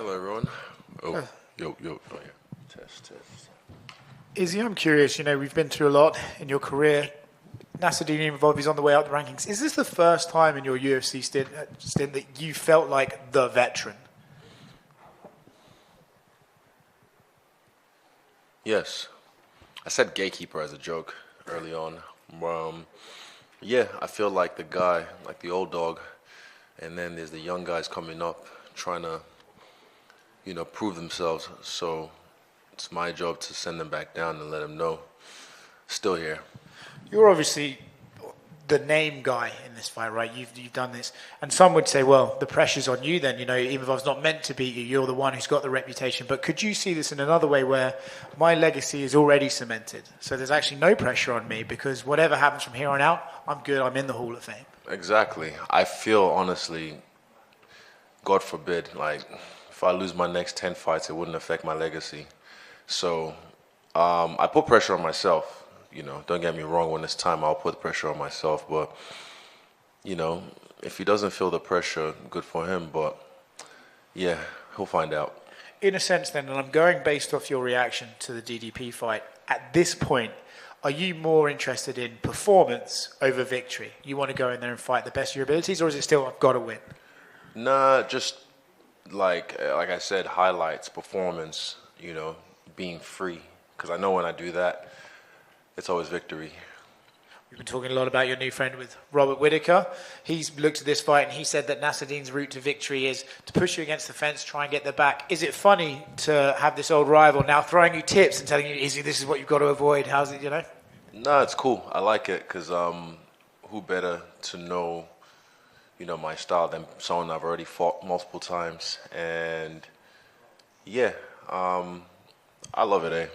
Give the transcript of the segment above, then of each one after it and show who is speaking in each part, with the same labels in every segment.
Speaker 1: Hello, everyone. Oh, yo. Oh, yeah. Test.
Speaker 2: Izzy, I'm curious, we've been through a lot in your career. Nassourdine Imavov is on the way up the rankings. Is this the first time in your UFC stint that you felt like the veteran?
Speaker 1: Yes. I said gatekeeper as a joke early on. Yeah, I feel like the guy, like the old dog, and then there's the young guys coming up trying to, prove themselves. So it's my job to send them back down and let them know, still here.
Speaker 2: You're obviously the name guy in this fight, right? You've done this. And some would say, well, the pressure's on you then. Imavov's not meant to beat you. You're the one who's got the reputation. But could you see this in another way where my legacy is already cemented? So there's actually no pressure on me because whatever happens from here on out, I'm good. I'm in the Hall of Fame.
Speaker 1: Exactly. I feel, honestly, God forbid, if I lose my next 10 fights, it wouldn't affect my legacy. So I put pressure on myself. Don't get me wrong, when it's time, I'll put pressure on myself. But, if he doesn't feel the pressure, good for him. But, yeah, he'll find out.
Speaker 2: In a sense, then, and I'm going based off your reaction to the DDP fight, at this point, are you more interested in performance over victory? You want to go in there and fight the best of your abilities, or is it still, I've got to win?
Speaker 1: Nah, just like I said, highlights, performance, being free. Because I know when I do that, it's always victory.
Speaker 2: We've been talking a lot about your new friend with Robert Whittaker. He's looked at this fight and he said that Nassourdine's route to victory is to push you against the fence, try and get the back. Is it funny to have this old rival now throwing you tips and telling you, Izzy, this is what you've got to avoid? How's it,
Speaker 1: No, it's cool. I like it because who better to know, my style than someone I've already fought multiple times. And, yeah, I love it,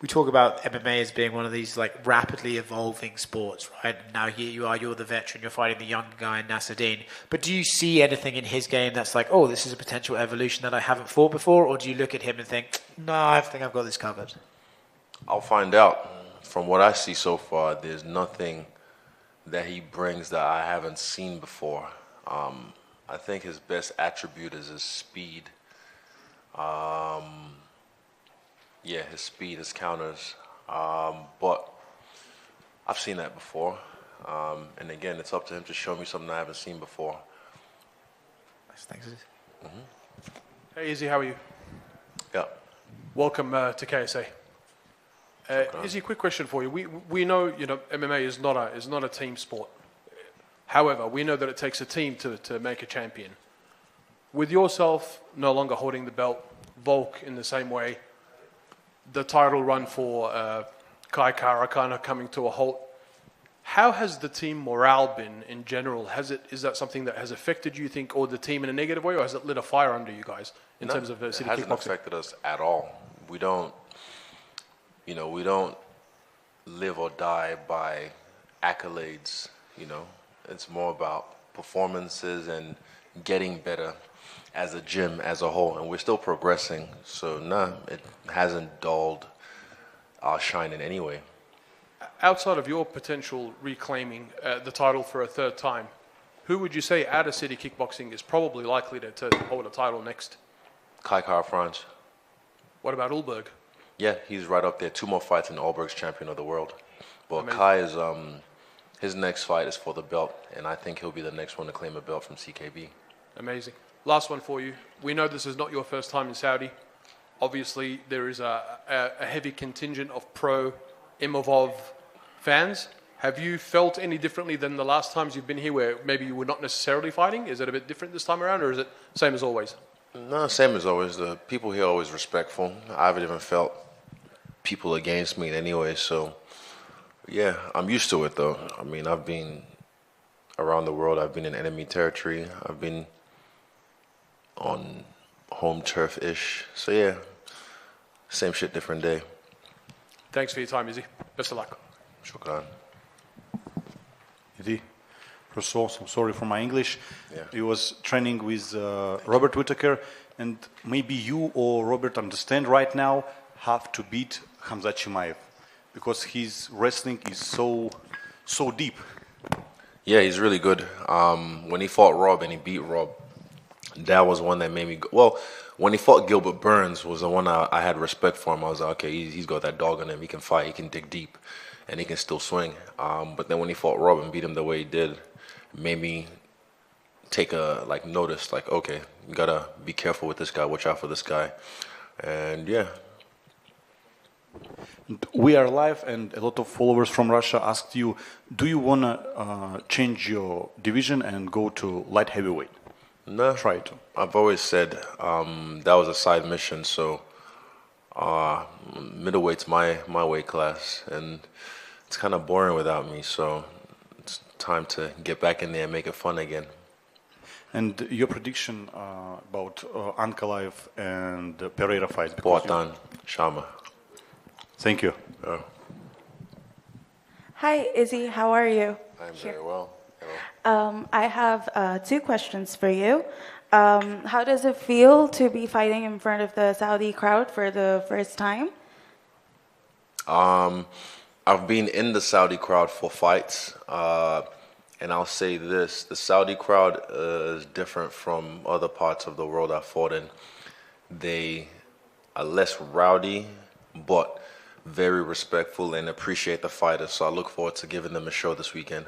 Speaker 2: We talk about MMA as being one of these rapidly evolving sports, right? And now here you are, you're the veteran, you're fighting the young guy, Nassourdine. But do you see anything in his game that's like, oh, this is a potential evolution that I haven't fought before? Or do you look at him and think, no, I think I've got this covered?
Speaker 1: I'll find out. From what I see so far, there's nothing that he brings that I haven't seen before. I think his best attribute is his speed. Yeah, his speed, his counters. But I've seen that before. And again, it's up to him to show me something I haven't seen before.
Speaker 2: Nice, thanks.
Speaker 3: Hey, Izzy, how are you?
Speaker 1: Yeah.
Speaker 3: Welcome to KSA. Izzy, quick question for you. We know, MMA is not a team sport. However, we know that it takes a team to make a champion. With yourself no longer holding the belt, Volk in the same way, the title run for Kai Kara kind of coming to a halt. How has the team morale been in general? Is that something that has affected you think, or the team in a negative way, or has it lit a fire under you guys in terms of city kickboxing?
Speaker 1: It hasn't affected us at all. We don't live or die by accolades. It's more about performances and getting better as a gym as a whole, and we're still progressing. So it hasn't dulled our shine in any way.
Speaker 3: Outside of your potential reclaiming the title for a third time, who would you say out of city kickboxing is probably likely to hold a title next?
Speaker 1: Kai Kara France.
Speaker 3: What about Ulberg?
Speaker 1: Yeah, he's right up there. 2 more fights and Ulberg's champion of the world. But
Speaker 3: Amazing.
Speaker 1: Kai is his next fight is for the belt, and I think he'll be the next one to claim a belt from CKB.
Speaker 3: Amazing. Last one for you. We know this is not your first time in Saudi. Obviously, there is a heavy contingent of pro-Imavov fans. Have you felt any differently than the last times you've been here where maybe you were not necessarily fighting? Is it a bit different this time around, or is it same as always?
Speaker 1: No, same as always. The people here are always respectful. I haven't even felt people against me in any way. So, yeah, I'm used to it, though. I mean, I've been around the world. I've been in enemy territory. I've been on home turf-ish. So, yeah, same shit, different day.
Speaker 3: Thanks for your time, Izzy. Best of luck.
Speaker 1: Shukran.
Speaker 4: Izzy, first of all, I'm sorry for my English.
Speaker 1: Yeah.
Speaker 4: He was training with Robert Whittaker, and maybe you or Robert understand right now have to beat Khamzat Chimaev because his wrestling is so deep.
Speaker 1: Yeah, he's really good. When he fought Rob and he beat Rob, that was one that made me go. Well, when he fought Gilbert Burns was the one I had respect for him. I was like, okay, he's got that dog in him. He can fight. He can dig deep, and he can still swing. But then when he fought Rob and beat him the way he did, it made me take a notice. Like, okay, you gotta be careful with this guy. Watch out for this guy. And yeah.
Speaker 4: We are live, and a lot of followers from Russia asked you, do you want to change your division and go to light heavyweight?
Speaker 1: No.
Speaker 4: Try to.
Speaker 1: I've always said that was a side mission, so middleweight's my weight class, and it's kind of boring without me, so it's time to get back in there and make it fun again.
Speaker 4: And your prediction about Ankalaev and Pereira fights?
Speaker 1: Poatan, Shama.
Speaker 4: Thank you.
Speaker 5: Hi, Izzy. How are you?
Speaker 1: I'm very well. Hello.
Speaker 5: I have 2 questions for you. How does it feel to be fighting in front of the Saudi crowd for the first time?
Speaker 1: I've been in the Saudi crowd for fights, and I'll say this: the Saudi crowd is different from other parts of the world I've fought in. They are less rowdy, but very respectful and appreciate the fighters. So I look forward to giving them a show this weekend.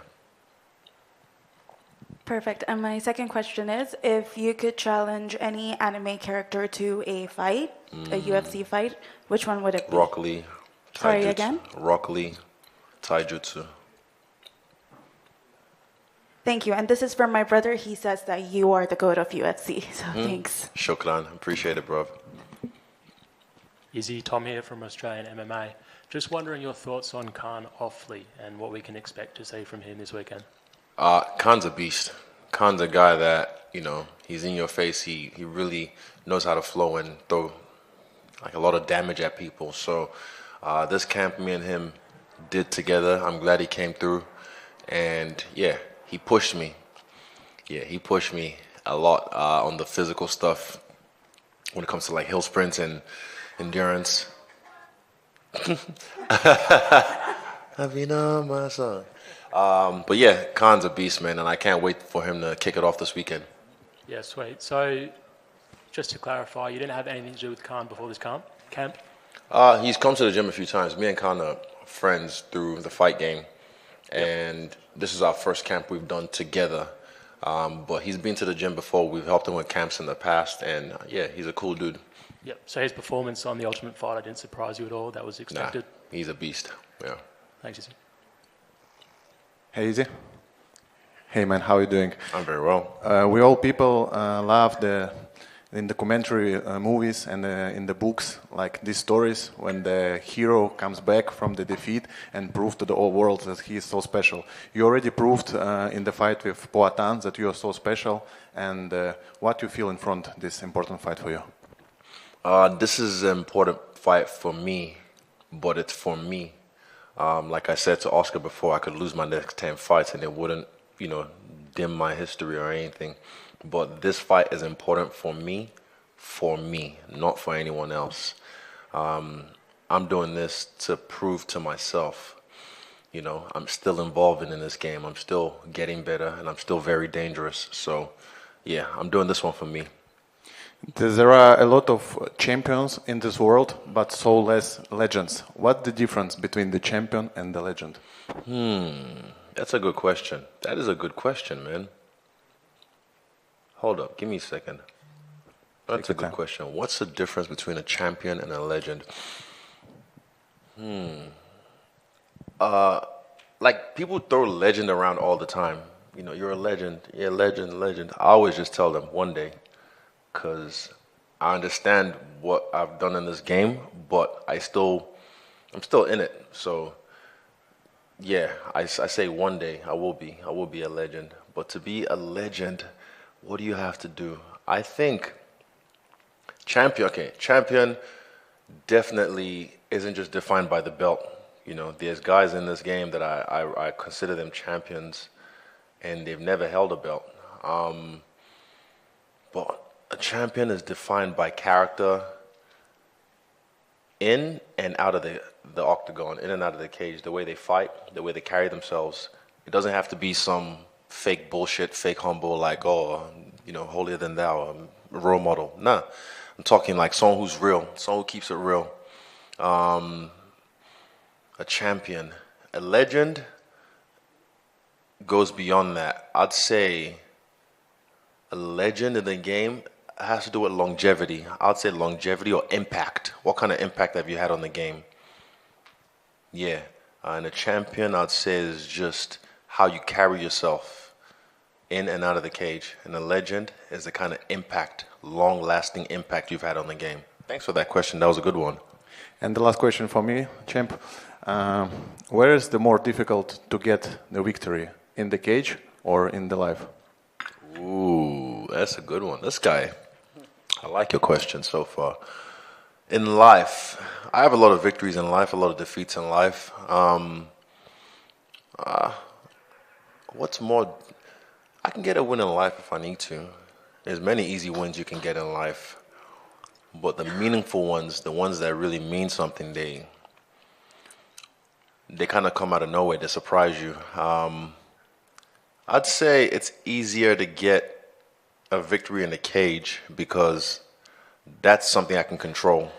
Speaker 5: Perfect. And my second question is, if you could challenge any anime character to a fight, a UFC fight, which one would it be?
Speaker 1: Rock Lee.
Speaker 5: Sorry,
Speaker 1: Taijutsu.
Speaker 5: again?
Speaker 1: Rock Lee. Taijutsu.
Speaker 5: Thank you. And this is from my brother. He says that you are the GOAT of UFC. So thanks.
Speaker 1: Shukran. Appreciate it, bro.
Speaker 6: Izzy, Tom here from Australian MMA. Just wondering your thoughts on Khan Offley and what we can expect to see from him this weekend.
Speaker 1: Khan's a beast. Khan's a guy that, he's in your face. He really knows how to flow and throw a lot of damage at people. So this camp me and him did together. I'm glad he came through. And yeah, he pushed me. Yeah, he pushed me a lot on the physical stuff when it comes to hill sprints and endurance. Havina, my son. But yeah, Khan's a beast, man, and I can't wait for him to kick it off this weekend.
Speaker 6: Yeah, sweet. So, just to clarify, you didn't have anything to do with Khan before this camp?
Speaker 1: He's come to the gym a few times. Me and Khan are friends through the fight game, and this is our first camp we've done together. But he's been to the gym before. We've helped him with camps in the past, and yeah, he's a cool dude.
Speaker 6: Yep. So his performance on the Ultimate Fighter didn't surprise you at all? That was expected?
Speaker 1: Nah, he's a beast. Yeah.
Speaker 6: Thanks, Izzy.
Speaker 7: Hey, Izzy. Hey, man, how are you doing?
Speaker 1: I'm very well.
Speaker 7: We all people love in the documentary movies and in the books, these stories when the hero comes back from the defeat and proves to the whole world that he is so special. You already proved in the fight with Poatan that you are so special, and what you feel in front of this important fight for you?
Speaker 1: This is an important fight for me, but it's for me. Like I said to Oscar before, I could lose my next 10 fights and it wouldn't, dim my history or anything. But this fight is important for me, not for anyone else. I'm doing this to prove to myself, I'm still involved in this game. I'm still getting better and I'm still very dangerous. So, yeah, I'm doing this one for me.
Speaker 7: There are a lot of champions in this world, but so less legends. What's the difference between the champion and the legend?
Speaker 1: That's a good question. That is a good question, man. Hold up, give me a second. That's a good question. What's the difference between a champion and a legend? People throw legend around all the time. You're a legend. Yeah, legend. I always just tell them one day. Because I understand what I've done in this game, but I'm still in it. So, yeah, I say one day I will be a legend. But to be a legend, what do you have to do? I think champion definitely isn't just defined by the belt. There's guys in this game that I consider them champions, and they've never held a belt. But a champion is defined by character in and out of the octagon, in and out of the cage, the way they fight, the way they carry themselves. It doesn't have to be some fake bullshit, fake humble, holier than thou, a role model. Nah, I'm talking like someone who's real, someone who keeps it real. A champion, a legend goes beyond that. I'd say a legend in the game has to do with longevity. I'd say longevity or impact. What kind of impact have you had on the game? Yeah. And a champion, I'd say, is just how you carry yourself in and out of the cage. And a legend is the kind of impact, long-lasting impact you've had on the game. Thanks for that question. That was a good one.
Speaker 7: And the last question for me, champ. Where is the more difficult to get the victory? In the cage or in the life?
Speaker 1: Ooh, that's a good one. This guy, I like your question so far. In life, I have a lot of victories in life, a lot of defeats in life. What's more, I can get a win in life if I need to. There's many easy wins you can get in life. But the meaningful ones, the ones that really mean something, they kind of come out of nowhere. They surprise you. I'd say it's easier to get a victory in the cage because that's something I can control.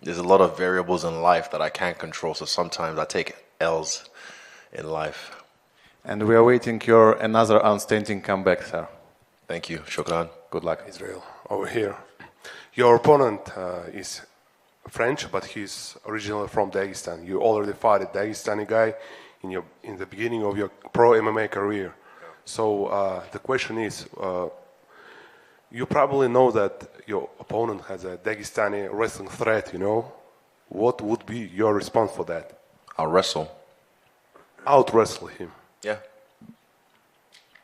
Speaker 1: There's a lot of variables in life that I can't control, so sometimes I take L's in life.
Speaker 7: And we are waiting your another outstanding comeback, sir.
Speaker 1: Thank you. Shukran.
Speaker 7: Good luck.
Speaker 8: Israel, over here. Your opponent is French, but he's originally from Dagestan. You already fought a Dagestani guy in the beginning of your pro MMA career. So the question is, you probably know that your opponent has a Dagestani wrestling threat, What would be your response for that?
Speaker 1: I'll wrestle.
Speaker 8: Out-wrestle him.
Speaker 1: Yeah.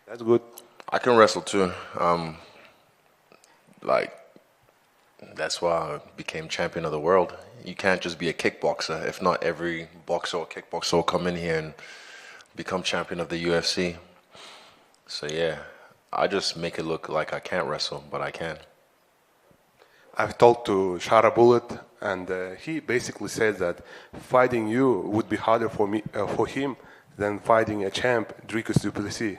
Speaker 8: That's good.
Speaker 1: I can wrestle too. That's why I became champion of the world. You can't just be a kickboxer. If not, every boxer or kickboxer will come in here and become champion of the UFC. So yeah, I just make it look like I can't wrestle, but I can.
Speaker 8: I've talked to Shara Bullet, and he basically said that fighting you would be harder for him than fighting a champ, Dricus Du Plessis.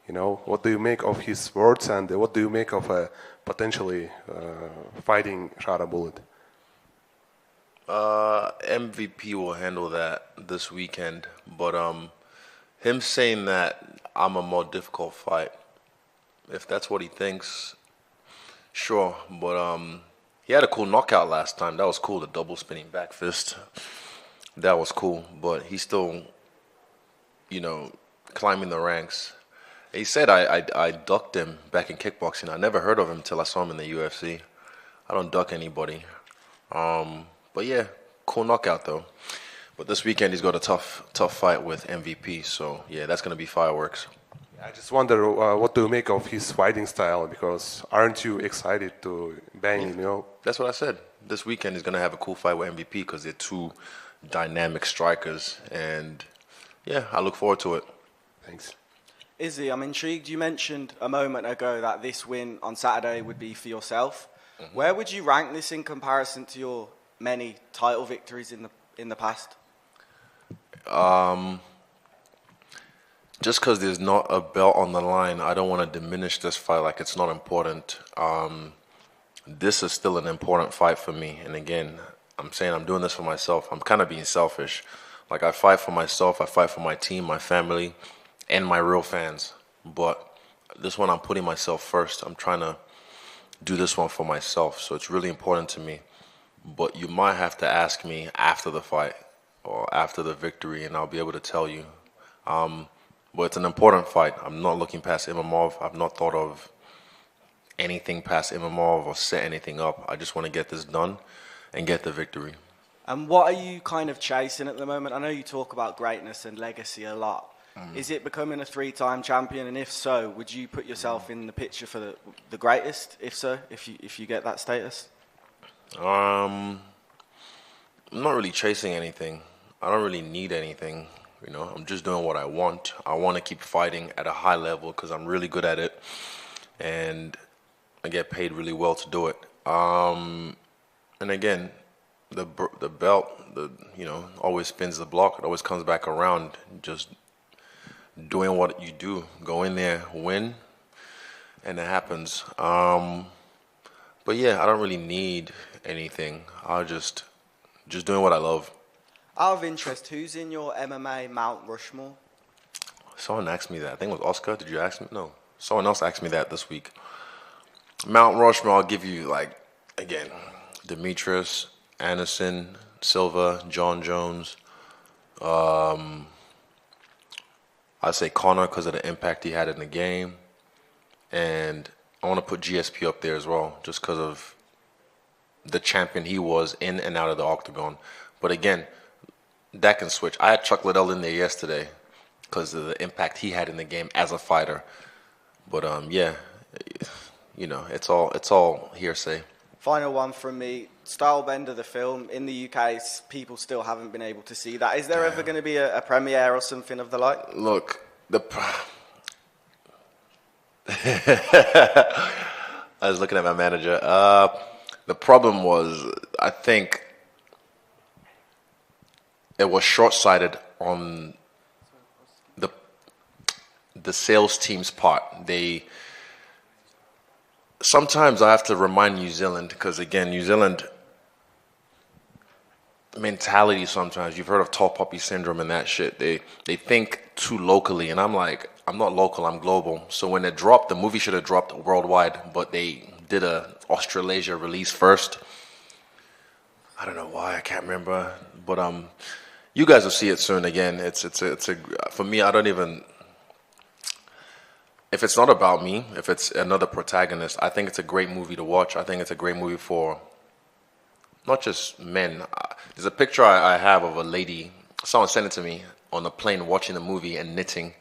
Speaker 8: What do you make of his words, and what do you make of potentially fighting Shara Bullet?
Speaker 1: MVP will handle that this weekend, but him saying that I'm a more difficult fight, if that's what he thinks, sure. But he had a cool knockout last time. That was cool, the double spinning back fist. That was cool, but he's still, climbing the ranks. He said I ducked him back in kickboxing. I never heard of him until I saw him in the UFC. I don't duck anybody. But yeah, cool knockout though. But this weekend he's got a tough fight with MVP. So yeah, that's gonna be fireworks.
Speaker 8: I just wonder what do you make of his fighting style? Because aren't you excited to bang him?
Speaker 1: That's what I said. This weekend he's gonna have a cool fight with MVP because they're two dynamic strikers, and yeah, I look forward to it.
Speaker 8: Thanks.
Speaker 9: Izzy, I'm intrigued. You mentioned a moment ago that this win on Saturday would be for yourself. Mm-hmm. Where would you rank this in comparison to your many title victories in the past?
Speaker 1: Just because there's not a belt on the line, I don't want to diminish this fight like it's not important. This is still an important fight for me. And again, I'm saying I'm doing this for myself. I'm kind of being selfish. Like, I fight for myself, I fight for my team, my family, and my real fans. But this one, I'm putting myself first. I'm trying to do this one for myself. So it's really important to me. But you might have to ask me after the fight or after the victory, and I'll be able to tell you. But it's an important fight. I'm not looking past Imavov. I've not thought of anything past Imavov or set anything up. I just want to get this done and get the victory.
Speaker 9: And what are you kind of chasing at the moment? I know you talk about greatness and legacy a lot. Is it becoming a 3-time champion? And if so, would you put yourself in the picture for the greatest? If so, if you get that status?
Speaker 1: I'm not really chasing anything. I don't really need anything. I'm just doing what I want. I want to keep fighting at a high level because I'm really good at it, and I get paid really well to do it. And again, the belt, always spins the block. It always comes back around. Just doing what you do. Go in there, win, and it happens. But yeah, I don't really need anything. I'll just doing what I love.
Speaker 9: Out of interest, who's in your MMA Mount Rushmore?
Speaker 1: Someone asked me that. I think it was Oscar. Did you ask me? No. Someone else asked me that this week. Mount Rushmore, I'll give you, like, again, Demetrius, Anderson, Silva, Jon Jones. I'd say Conor because of the impact he had in the game. And I want to put GSP up there as well, just because of the champion he was in and out of the octagon. But again, that can switch. I had Chuck Liddell in there yesterday because of the impact he had in the game as a fighter. But yeah, you know, it's all hearsay.
Speaker 9: Final one from me. Stylebender, the film, in the UK, people still haven't been able to see that. Is there ever going to be a premiere or something of the like?
Speaker 1: Look, I was looking at my manager. The problem was, I think it was short-sighted on the sales team's part. Sometimes I have to remind New Zealand, because again, New Zealand mentality sometimes, you've heard of tall poppy syndrome and that shit. They think too locally, and I'm like, I'm not local, I'm global. So when it dropped, the movie should have dropped worldwide, but they did a Australasia release first. I don't know why, I can't remember, but you guys will see it soon. Again, it's a for me, I don't even. If it's not about me, if it's another protagonist, I think it's a great movie to watch. I think it's a great movie for not just men. There's a picture I have of a lady, someone sent it to me, on a plane watching the movie and knitting,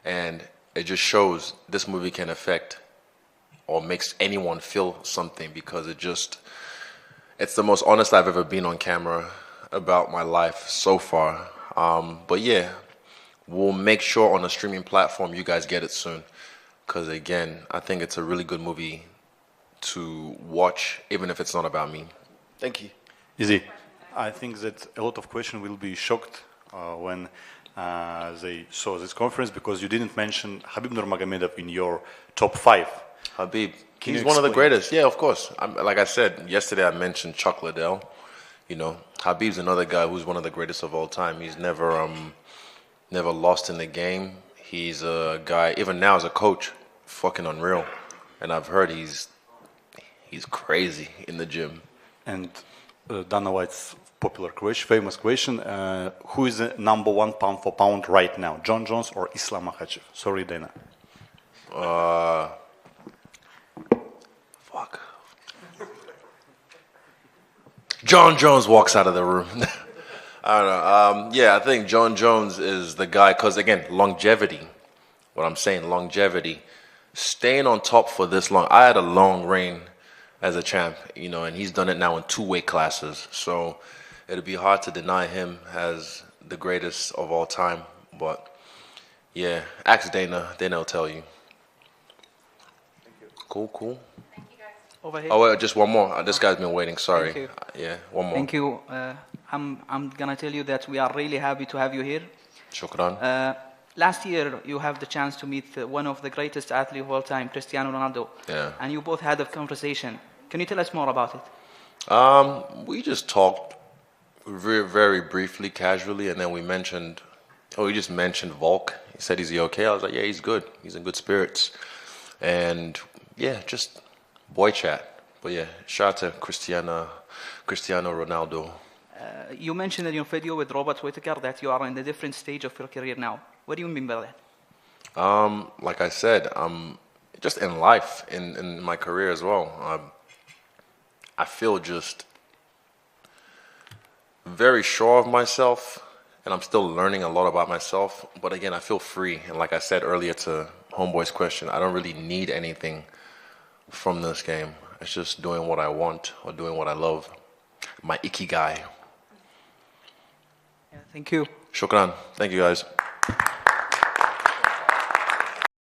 Speaker 1: and it just shows this movie can affect or makes anyone feel something, because it's the most honest I've ever been on camera about my life so far. But yeah, we'll make sure on a streaming platform you guys get it soon. Because again, I think it's a really good movie to watch, even if it's not about me.
Speaker 9: Thank you.
Speaker 4: Izzy, I think that a lot of questions will be shocked when they saw this conference, because you didn't mention Khabib Nurmagomedov in your top 5.
Speaker 1: Habib, he's one of the greatest. Yeah, of course. Like I said, yesterday I mentioned Chuck Liddell. You know, Habib's another guy who's one of the greatest of all time. He's never lost in the game. He's a guy, even now as a coach, fucking unreal. And I've heard he's crazy in the gym.
Speaker 4: And Dana White's popular question, famous question, who is the number 1 pound for pound right now, Jon Jones or Islam Makhachev? Sorry, Dana.
Speaker 1: Fuck. Jon Jones walks out of the room. I don't know. Yeah, I think Jon Jones is the guy, because again, longevity. What I'm saying, longevity. Staying on top for this long. I had a long reign as a champ, you know, and he's done it now in 2 weight classes. So it'd be hard to deny him as the greatest of all time. But yeah, ask Dana. Dana will tell you. Thank you. Cool.
Speaker 10: Thank you guys. Over here.
Speaker 1: Oh wait, just one more. This guy's been waiting. Sorry.
Speaker 10: Thank you.
Speaker 1: Yeah, one more.
Speaker 10: Thank you. I'm gonna tell you that we are really happy to have you here.
Speaker 1: Shukran.
Speaker 10: Last year, you have the chance to meet one of the greatest athletes of all time, Cristiano Ronaldo.
Speaker 1: Yeah.
Speaker 10: And you both had a conversation. Can you tell us more about it?
Speaker 1: We just talked very, very briefly, casually, and then we just mentioned Volk. He said, "Is he okay?" I was like, "Yeah, he's good. He's in good spirits." And yeah, just boy chat. But yeah, shout out to Cristiano Ronaldo.
Speaker 10: You mentioned in your video with Robert Whittaker that you are in a different stage of your career now. What do you mean by that?
Speaker 1: Like I said, just in life, in my career as well. I feel just very sure of myself, and I'm still learning a lot about myself. But again, I feel free. And like I said earlier to Homeboy's question, I don't really need anything from this game. It's just doing what I want or doing what I love. My ikigai.
Speaker 10: Yeah, thank you.
Speaker 1: Shukran. Thank you, guys.